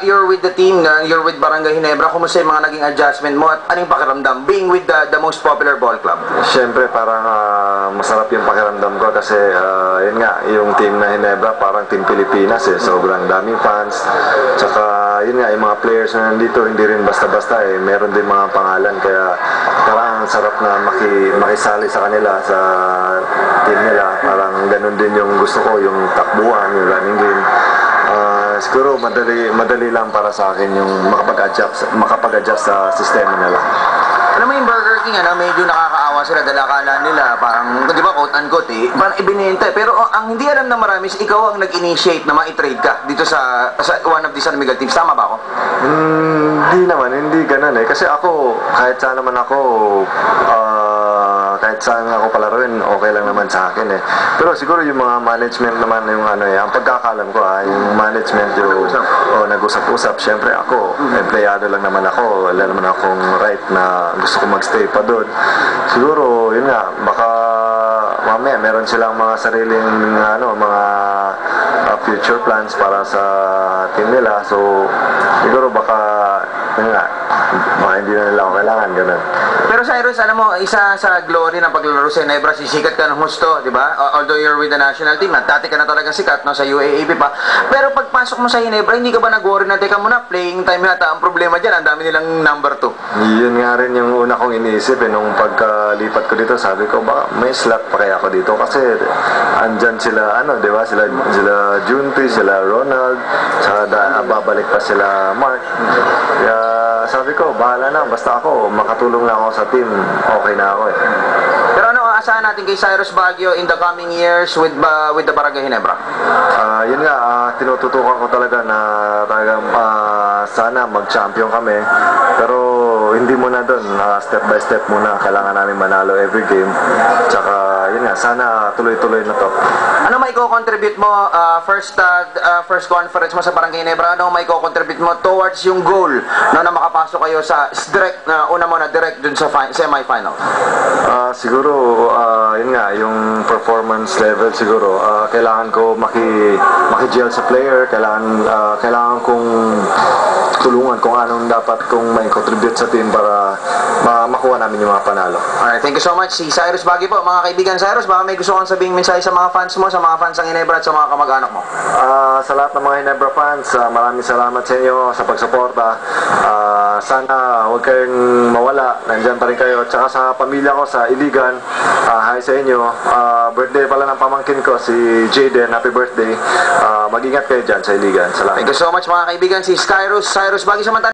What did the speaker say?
you're with the team, you're with Barangay Ginebra, kumusta yung mga naging adjustment mo at anong pakiramdam being with the most popular ball club? Siyempre, parang masarap yung pakiramdam ko kasi yun nga, yung team na Ginebra parang team Pilipinas sobrang daming fans. Tsaka yun nga, yung mga players na nandito hindi rin basta-basta meron din mga pangalan, kaya parang sarap na makisali sa kanila sa team nila. Parang ganun din yung gusto ko, yung takbuhan, yung running game. Siguro madali lang para sa akin yung makapag-adjust sa sistema nila. Alam mo yung Burger King, medyo nakakaawa sila dahil akala nila parang, di ba, quote-unquote parang ibinenta. Pero ang hindi alam na marami is ikaw ang nag-initiate na ma-trade ka dito sa one of the San Miguel teams. Tama ba ako? Hindi ganun kasi ako, kahit saan naman ako, kahit saan ako palaruin, okay lang naman sa akin Pero siguro yung mga management naman, yung ang pagkakalam ko yung management yung nag-usap-usap. Siyempre ako, empleyado lang naman ako, wala naman akong right na gusto ko magstay pa doon. Siguro, yun nga, baka mamaya meron silang mga sariling mga future plans para sa team nila. So, siguro baka hindi na nila ako kailangan, ganun. Pero Cyrus, alam mo, isa sa glory ng paglalaro sa Ginebra, sisikat ka ng husto, di ba? Although you're with the national team, dati ka na talaga sikat, sa UAAP pa. Pero pagpasok mo sa Ginebra, hindi ka ba nag-worry na, teka muna, playing time yata ang problema dyan, ang dami nilang number 2. Yun nga rin yung una kong iniisip nung pagkalipat ko dito, sabi ko, baka may slot pa kaya ako dito kasi andyan sila, di ba? Sila Junti, sila Ronald, saka babalik pa sila Mark. Kaya sabi ko, bahala na, basta ako, makatulong na ako sa team, okay na ako Pero ano aasahan natin kay Cyrus Baguio in the coming years with the Barangay Ginebra? Yun nga, tinututukan ko talaga na sana mag-champion kami. Pero hindi muna doon, step by step muna, kailangan namin manalo every game. Tsaka yun nga, sana tuloy-tuloy na to. Ano may contribute mo first conference mo sa Barangay Ginebra? Ano may contribute mo towards yung goal na makapasok kayo sa direct direct dun sa semi-final? Siguro yun nga, yung performance level siguro kailangan ko maki-gel sa player, kailangan kong tulungan kung anong dapat kong may contribute sa team para makuha namin yung mga panalo. Alright, thank you so much. Si Cyrus Baguio po, mga kaibigan. Cyrus, baka may gusto kang sabihing mensahe sa mga fans mo, sa mga fans ng Ginebra at sa mga kamag-anak mo? Sa lahat ng mga Ginebra fans, maraming salamat sa inyo sa pagsuporta. Sana huwag kayong mawala, nandyan pa rin kayo. Tsaka sa pamilya ko sa Iligan, hi sa inyo. Birthday pala ng pamangkin ko, si Jaden. Happy birthday. Mag-ingat kayo dyan sa Iligan. Salamat. Thank you so much mga kaibigan. Si Cyrus Baguio, samantala